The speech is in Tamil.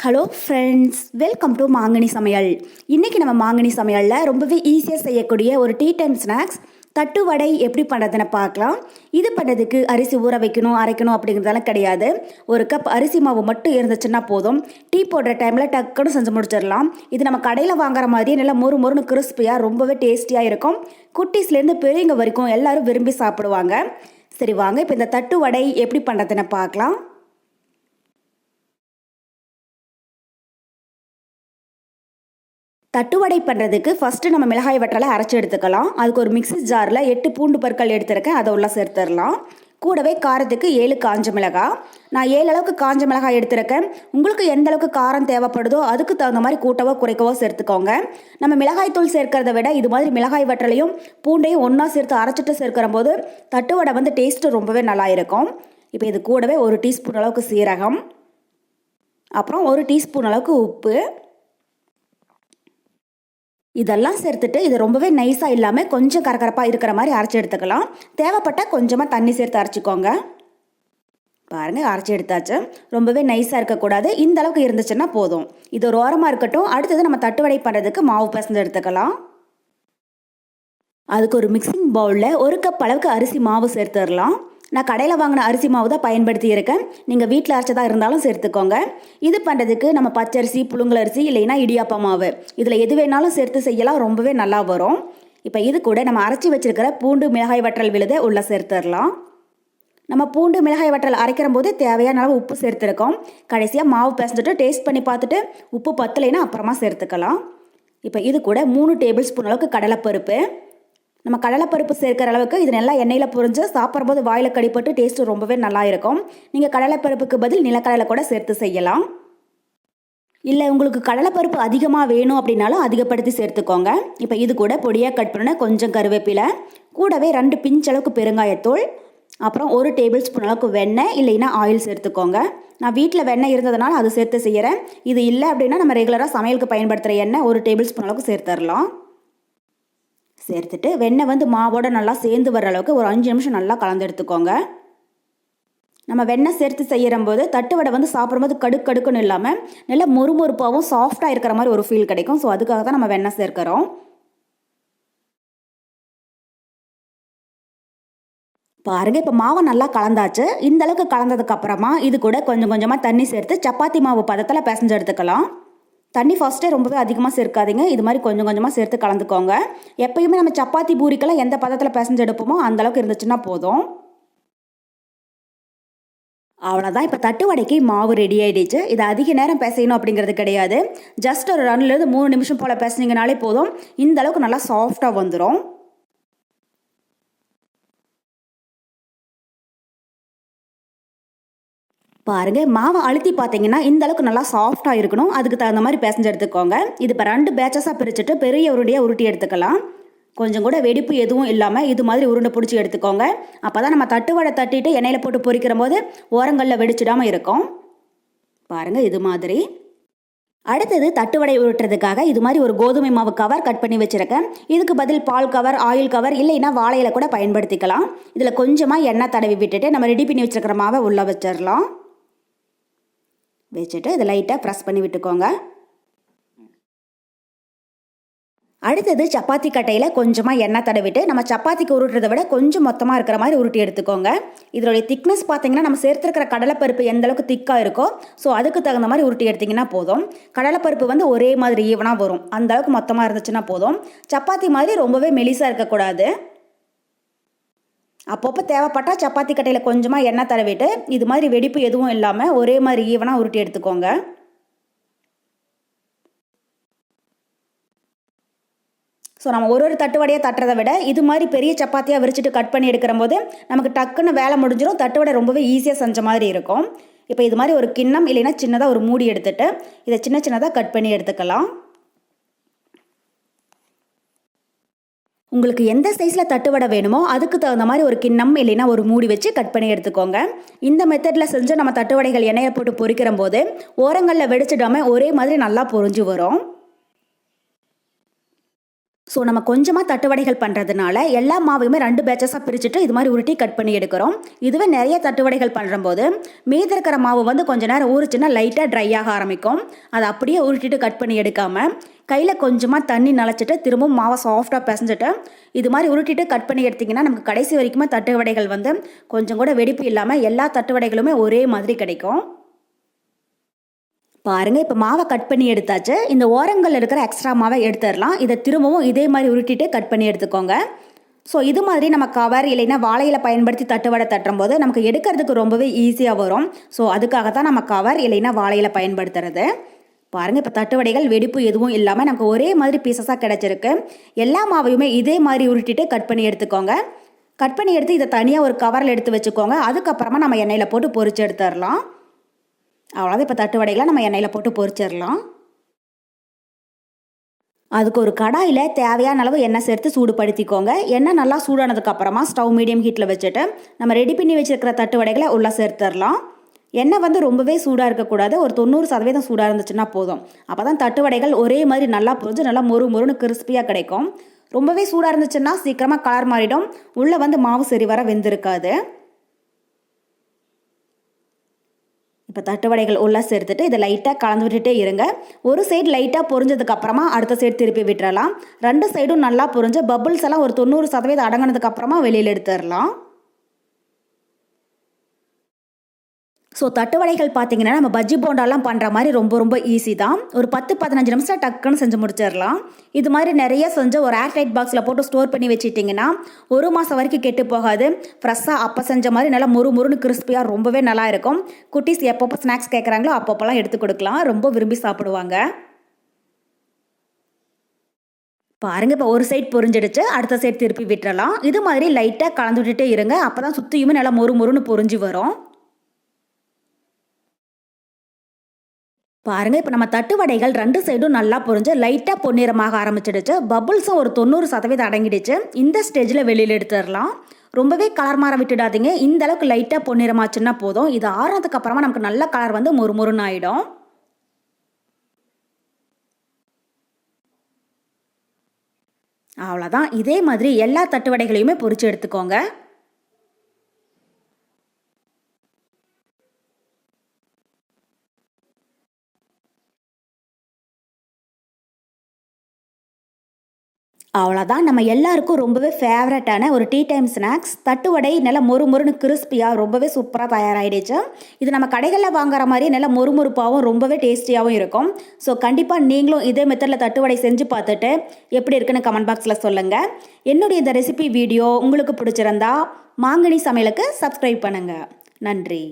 ஹலோ ஃப்ரெண்ட்ஸ், வெல்கம் டு மாங்கனி சமையல். இன்றைக்கி நம்ம மாங்கனி சமையலில் ரொம்பவே ஈஸியாக செய்யக்கூடிய ஒரு டீ டைம் ஸ்நாக்ஸ் தட்டு வடை எப்படி பண்ணுறதுன்னு பார்க்கலாம். இது பண்ணுறதுக்கு அரிசி ஊற வைக்கணும், அரைக்கணும் அப்படிங்கிறதெல்லாம் கிடையாது. ஒரு கப் அரிசி மாவு மட்டும் இருந்துச்சுன்னா போதும். டீ போடுற டைமில் டக்குன்னு செஞ்சு முடிச்சிடலாம். இது நம்ம கடையில் வாங்குற மாதிரியே நல்லா மொறு மொறுன்னு கிறிஸ்பியாக ரொம்பவே டேஸ்டியாக இருக்கும். குட்டீஸ்லேருந்து பெரியவங்க வரைக்கும் எல்லோரும் விரும்பி சாப்பிடுவாங்க. சரி வாங்க, இப்போ இந்த தட்டு வடை எப்படி பண்ணுறதுன்னு பார்க்கலாம். தட்டு வடை பண்ணுறதுக்கு ஃபஸ்ட்டு நம்ம மிளகாய் வற்றலை அரைச்சி எடுத்துக்கலாம். அதுக்கு ஒரு மிக்ஸி ஜாரில் 8 பூண்டு பற்கள் எடுத்துருக்கேன், அதை உள்ள சேர்த்துடலாம். கூடவே காரத்துக்கு 7 காஞ்ச மிளகாய். நான் 7 அளவுக்கு காஞ்ச மிளகாய் எடுத்துருக்கேன். உங்களுக்கு எந்த அளவுக்கு காரம் தேவைப்படுதோ அதுக்கு தகுந்த மாதிரி கூட்டவோ குறைக்கவோ சேர்த்துக்கோங்க. நம்ம மிளகாய் தூள் சேர்க்கிறத விட இது மாதிரி மிளகாய் வற்றலையும் பூண்டையும் ஒன்றா சேர்த்து அரைச்சிட்டு சேர்க்கிற போது தட்டு வடை டேஸ்ட்டு ரொம்பவே நல்லா இருக்கும். இப்போ இது கூடவே 1 டீஸ்பூன் அளவுக்கு சீரகம், அப்புறம் 1 டீஸ்பூன் அளவுக்கு உப்பு, இதெல்லாம் சேர்த்துட்டு இது ரொம்பவே நைஸாக இல்லாமல் கொஞ்சம் கரகரப்பாக இருக்கிற மாதிரி அரைச்சி எடுத்துக்கலாம். தேவைப்பட்டால் கொஞ்சமாக தண்ணி சேர்த்து அரைச்சிக்கோங்க. பாருங்கள், அரைச்சி எடுத்தாச்சு. ரொம்பவே நைஸாக இருக்கக்கூடாது, இந்த அளவுக்கு இருந்துச்சுன்னா போதும். இது ஒரு ஓரமாக இருக்கட்டும். அடுத்தது நம்ம தட்டு வடை பண்ணுறதுக்கு மாவு பிசைஞ்சு எடுத்துக்கலாம். அதுக்கு ஒரு மிக்சிங் பவுலில் 1 கப் அளவுக்கு அரிசி மாவு சேர்த்துடலாம். நான் கடையில் வாங்கின அரிசி மாவு தான் பயன்படுத்தி இருக்கேன். நீங்கள் வீட்டில் அரைச்சதாக இருந்தாலும் சேர்த்துக்கோங்க. இது பண்ணுறதுக்கு நம்ம பச்சரிசி, புழுங்கலரிசி, இல்லைன்னா இடியாப்ப மாவு, இதில் எது வேணாலும் சேர்த்து செய்யலாம், ரொம்பவே நல்லா வரும். இப்போ இது கூட நம்ம அரைச்சி வச்சுருக்கிற பூண்டு மிளகாய் வற்றல் விழுதை உள்ளே சேர்த்துடலாம். நம்ம பூண்டு மிளகாய் வற்றல் அரைக்கிற போது தேவையான அளவு உப்பு சேர்த்துருக்கோம். கடைசியாக மாவு பிசைஞ்சிட்டு டேஸ்ட் பண்ணி பார்த்துட்டு உப்பு பத்தலைன்னா அப்புறமா சேர்த்துக்கலாம். இப்போ இது கூட 3 டேபிள் ஸ்பூன் அளவுக்கு கடலைப்பருப்பு. நம்ம கடலைப்பருப்பு சேர்க்கிற அளவுக்கு இது நல்லா எண்ணெயில் பொரிஞ்சு சாப்பிட்றபோது வாயில் கடிப்பட்டு டேஸ்ட்டு ரொம்பவே நல்லா இருக்கும். நீங்கள் கடலைப்பருப்புக்கு பதில் நிலக்கடலை கூட சேர்த்து செய்யலாம். இல்லை உங்களுக்கு கடலைப்பருப்பு அதிகமாக வேணும் அப்படின்னாலும் அதிகப்படுத்தி சேர்த்துக்கோங்க. இப்போ இது கூட பொடியாக கட் பண்ண கொஞ்சம் கருவேப்பிலை, கூடவே 2 பிஞ்ச் அளவுக்கு பெருங்காயத்தூள், அப்புறம் 1 டேபிள் ஸ்பூன் அளவுக்கு வெண்ணெய் இல்லைன்னா ஆயில் சேர்த்துக்கோங்க. நான் வீட்டில் வெண்ணெய் இருந்ததுனால அது சேர்த்து செய்கிறேன். இது இல்லை அப்படின்னா நம்ம ரெகுலராக சமையலுக்கு பயன்படுத்துகிற எண்ணெய் 1 டேபிள் ஸ்பூன் அளவுக்கு சேர்த்துடலாம். சேர்த்துட்டு வெண்ணெய் மாவோட நல்லா சேர்ந்து வர அளவுக்கு ஒரு 5 நிமிஷம் நல்லா கலந்து எடுத்துக்கோங்க. நம்ம வெண்ணெய் சேர்த்து செய்யும்போது தட்டு வடை சாப்பிடும்போது கடுக்குன்னு இல்லாமல் நல்லா மொறுமொறுப்பாகவும் சாஃப்டாக இருக்கிற மாதிரி ஒரு ஃபீல் கிடைக்கும். ஸோ அதுக்காக தான் நம்ம வெண்ணெய் சேர்க்கிறோம். பாருங்கள், இப்போ மாவை நல்லா கலந்தாச்சு. இந்த அளவுக்கு கலந்ததுக்கப்புறமா இது கூட கொஞ்சம் கொஞ்சமாக தண்ணி சேர்த்து சப்பாத்தி மாவு பதத்தில் பிசைஞ்சு எடுத்துக்கலாம். தண்ணி ஃபஸ்ட்டே ரொம்பவே அதிகமாக சேர்க்காதீங்க. இது மாதிரி கொஞ்சம் கொஞ்சமாக சேர்த்து கலந்துக்கோங்க. எப்பயுமே நம்ம சப்பாத்தி பூரிக்கெல்லாம் எந்த பதத்தில் பிசைஞ்சு எடுப்போமோ அந்தளவுக்கு இருந்துச்சுன்னா போதும். அவ்வளோதான், இப்போ தட்டு வடைக்கு மாவு ரெடி ஆகிடுச்சு. இது அதிக நேரம் பிசையணும் அப்படிங்கிறது கிடையாது. ஜஸ்ட் ஒரு 2லேருந்து 3 நிமிஷம் போல் பிசைஞ்சிங்கனாலே போதும். இந்த அளவுக்கு நல்லா சாஃப்டாக வந்துடும். பாருங்கள், மாவை அழுத்தி பார்த்தீங்கன்னா இந்த அளவுக்கு நல்லா சாஃப்டாக இருக்கணும். அதுக்கு தகுந்த மாதிரி பிசைஞ்சு எடுத்துக்கோங்க. இது இப்போ 2 பேட்சஸாக பிரிச்சுட்டு பெரிய உருண்டையாக உருட்டி எடுத்துக்கலாம். கொஞ்சம் கூட வெடிப்பு எதுவும் இல்லாமல் இது மாதிரி உருண்டை பிடிச்சி எடுத்துக்கோங்க. அப்போ தான் நம்ம தட்டு வடை தட்டிட்டு எண்ணெயில் போட்டு பொரிக்கிற போது ஓரங்களில் வெடிச்சிடாமல் இருக்கும். பாருங்கள், இது மாதிரி. அடுத்தது தட்டு வடை உருட்டுறதுக்காக இது மாதிரி ஒரு கோதுமை மாவு கவர் கட் பண்ணி வச்சுருக்கேன். இதுக்கு பதில் பால் கவர், ஆயில் கவர் இல்லைன்னா வாழையில கூட பயன்படுத்திக்கலாம். இதில் கொஞ்சமாக எண்ணெய் தடவி விட்டுட்டு நம்ம ரெடி பண்ணி வச்சுருக்கிற மாவை உள்ளே வச்சிடலாம். வச்சுட்டு இதை லைட்டாக ப்ரெஸ் பண்ணி விட்டுக்கோங்க. அடுத்தது சப்பாத்தி கட்டையில் கொஞ்சமாக எண்ணெய் தடவிட்டு நம்ம சப்பாத்திக்கு உருட்டுறதை விட கொஞ்சம் மொத்தமாக இருக்கிற மாதிரி உருட்டி எடுத்துக்கோங்க. இதோடைய திக்னஸ் பார்த்தீங்கன்னா நம்ம சேர்த்துருக்கிற கடலைப்பருப்பு எந்த அளவுக்கு திக்காக இருக்கோ ஸோ அதுக்கு தகுந்த மாதிரி உருட்டி எடுத்திங்கன்னா போதும். கடலைப்பருப்பு ஒரே மாதிரி ஈவனாக வரும். அந்த அளவுக்கு மொத்தமாக இருந்துச்சுன்னா போதும். சப்பாத்தி மாதிரி ரொம்பவே மெலிசாக இருக்கக்கூடாது. அப்பப்போ தேவைப்பட்டால் சப்பாத்தி கட்டையில் கொஞ்சமாக எண்ணெய் தடவிட்டு இது மாதிரி வெடிப்பு எதுவும் இல்லாமல் ஒரே மாதிரி ஈவனாக உருட்டி எடுத்துக்கோங்க. ஸோ நம்ம ஒரு தட்டு வடையை தட்டுறதை விட இது மாதிரி பெரிய சப்பாத்தியாக விரிச்சிட்டு கட் பண்ணி எடுக்கிற போது நமக்கு டக்குன்னு வேலை முடிஞ்சிடும். தட்டு வடை ரொம்பவே ஈஸியாக செஞ்ச மாதிரி இருக்கும். இப்போ இது மாதிரி ஒரு கிண்ணம் இல்லைன்னா சின்னதாக ஒரு மூடி எடுத்துட்டு இதை சின்ன சின்னதாக கட் பண்ணி எடுத்துக்கலாம். உங்களுக்கு எந்த சைஸில் தட்டு வடை வேணுமோ அதுக்கு தகுந்த மாதிரி ஒரு கிண்ணம் இல்லைன்னா ஒரு மூடி வச்சு கட் பண்ணி எடுத்துக்கோங்க. இந்த மெத்தடில் செஞ்சு நம்ம தட்டு வடைகள் எண்ணெயை போட்டு பொரிக்கிற போது ஓரங்களில் வெடிச்சிடாமல் ஒரே மாதிரி நல்லா பொரிஞ்சு வரும். ஸோ நம்ம கொஞ்சமாக தட்டு வடைகள் பண்ணுறதுனால எல்லா மாவையுமே 2 பேட்சஸாக பிரிச்சுட்டு இது மாதிரி உருட்டி கட் பண்ணி எடுக்கிறோம். இதுவே நிறைய தட்டு வடைகள் பண்ணுறம்போது மீதி இருக்கிற மாவு வந்து கொஞ்ச நேரம் ஊறிச்சுன்னா லைட்டாக ட்ரை ஆக ஆரம்பிக்கும். அதை அப்படியே உருட்டிட்டு கட் பண்ணி எடுக்காமல் கையில் கொஞ்சமாக தண்ணி நனைச்சிட்டு திரும்பவும் மாவை சாஃப்டாக பிசைஞ்சிட்டு இது மாதிரி உருட்டிட்டு கட் பண்ணி எடுத்திங்கன்னா நமக்கு கடைசி வரைக்குமே தட்டு வடைகள் வந்து கொஞ்சம் கூட வெடிப்பு இல்லாமல் எல்லா தட்டு வடைகளுமே ஒரே மாதிரி கிடைக்கும். பாருங்கள், இப்போ மாவை கட் பண்ணி எடுத்தாச்சு. இந்த ஓரங்களில் இருக்கிற எக்ஸ்ட்ரா மாவை எடுத்துடலாம். இதை திரும்பவும் இதே மாதிரி உருட்டிட்டு கட் பண்ணி எடுத்துக்கோங்க. ஸோ இது மாதிரி நம்ம கவர் இல்லைன்னா வாழையில பயன்படுத்தி தட்டு வடை தட்டும் போது நமக்கு எடுக்கிறதுக்கு ரொம்பவே ஈஸியாக வரும். ஸோ அதுக்காக தான் நம்ம கவர் இல்லைன்னா வாழையில பயன்படுத்துறது. பாருங்கள், இப்போ தட்டு வடைகள் வெடிப்பு எதுவும் இல்லாமல் நமக்கு ஒரே மாதிரி பீசஸாக கிடச்சிருக்கு. எல்லா மாவையுமே இதே மாதிரி உருட்டிட்டு கட் பண்ணி எடுத்துக்கோங்க. கட் பண்ணி எடுத்து இதை தனியாக ஒரு கவரில் எடுத்து வச்சுக்கோங்க. அதுக்கப்புறமா நம்ம எண்ணெயில் போட்டு பொரிச்சு எடுத்துடலாம். அவ்வளோதான். இப்போ தட்டு வடைகளை நம்ம எண்ணெயில் போட்டு பொரிச்சிடலாம். அதுக்கு ஒரு கடாயில் தேவையான அளவு எண்ணெய் சேர்த்து சூடுபடுத்திக்கோங்க. எண்ணெய் நல்லா சூடானதுக்கப்புறமா ஸ்டவ் மீடியம் ஹீட்டில் வச்சுட்டு நம்ம ரெடி பண்ணி வச்சுருக்கிற தட்டு வடைகளை உள்ளே சேர்த்துடலாம். எண்ணெய் வந்து ரொம்பவே சூடாக இருக்கக்கூடாது. ஒரு 90% சூடாக இருந்துச்சுன்னா போதும். அப்போ தான் தட்டு வடைகள் ஒரே மாதிரி நல்லா புரிஞ்சு நல்லா மொறு மொறுன்னு கிறிஸ்பியாக கிடைக்கும். ரொம்பவே சூடாக இருந்துச்சுன்னா சீக்கிரமாக கலர் மாறிடும். உள்ளே வந்து மாவு சரி வர வெந்திருக்காது. இப்போ தட்டு வடைகள் உள்ளே சேர்த்துட்டு இதை லைட்டாக கலந்து விட்டுட்டே இருங்க. ஒரு சைடு லைட்டாக பொரிஞ்சதுக்கப்புறமா அடுத்த சைடு திருப்பி விட்டுறலாம். 2 சைடும் நல்லா பொரிஞ்சு பபுள்ஸ் எல்லாம் ஒரு 90% அடங்கினதுக்கப்புறமா வெளியில் எடுத்துடலாம். ஸோ தட்டு வடைகள் பார்த்தீங்கன்னா நம்ம பஜ்ஜி போண்டாலாம் பண்ணுற மாதிரி ரொம்ப ஈஸி தான். ஒரு 10-15 நிமிஷம் டக்குன்னு செஞ்சு முடிச்சிடலாம். இது மாதிரி நிறைய செஞ்சு ஒரு ஏர்டைட் பாக்ஸில் போட்டு ஸ்டோர் பண்ணி வச்சுட்டிங்கன்னா 1 மாதம் வரைக்கும் கெட்டு போகாது. ஃப்ரெஷ்ஷாக அப்போ செஞ்ச மாதிரி நல்லா முறுமுறுன்னு கிறிஸ்பியாக ரொம்பவே நல்லா இருக்கும். குட்டீஸ் எப்பப்போ ஸ்நாக்ஸ் கேட்குறாங்களோ அப்பப்போலாம் எடுத்து கொடுக்கலாம். ரொம்ப விரும்பி சாப்பிடுவாங்க. பாருங்கள், இப்போ ஒரு சைடு பொரிஞ்சிடுச்சு. அடுத்த சைடு திருப்பி விட்டுறலாம். இது மாதிரி லைட்டாக கலந்து விட்டுட்டே இருங்க. அப்போ தான் சுற்றியுமே நல்லா மொறுன்னு பொரிஞ்சு வரும். பாருங்கள், இப்போ நம்ம தட்டு வடைகள் 2 சைடும் நல்லா பொரிஞ்சு லைட்டாக பொன்னிறமாக ஆரம்பிச்சிடுச்சு. பபுள்ஸும் ஒரு 90% அடங்கிடுச்சு. இந்த ஸ்டேஜில் வெளியில் எடுத்துடலாம். ரொம்பவே கலர் மாற விட்டுடாதீங்க. இந்த அளவுக்கு லைட்டாக பொன்னிறமாச்சுன்னா போதும். இது ஆறுனதுக்கு அப்புறமா நமக்கு நல்ல கலர் வந்து மொறுன்னு ஆகிடும். அவ்வளோதான். இதே மாதிரி எல்லா தட்டு வடைகளையுமே பொரிச்சு எடுத்துக்கோங்க. அவ்வளோதான். நம்ம எல்லாருக்கும் ரொம்பவே ஃபேவரட்டான ஒரு டீ டைம் ஸ்நாக்ஸ் தட்டு வடை நல்லா மொறுன்னு கிறிஸ்பியாக ரொம்பவே சூப்பராக தயாராகிடுச்சு. இது நம்ம கடைகளில் வாங்குற மாதிரி நல்லா மொறுமொறுப்பாகவும் ரொம்பவே டேஸ்டியாகவும் இருக்கும். ஸோ கண்டிப்பாக நீங்களும் இதே மெத்தடில் தட்டு வடை செஞ்சு பார்த்துட்டு எப்படி இருக்குன்னு கமெண்ட் பாக்ஸில் சொல்லுங்கள். என்னுடைய இந்த ரெசிபி வீடியோ உங்களுக்கு பிடிச்சிருந்தா மாங்கனி சமையலுக்கு சப்ஸ்கிரைப் பண்ணுங்கள். நன்றி.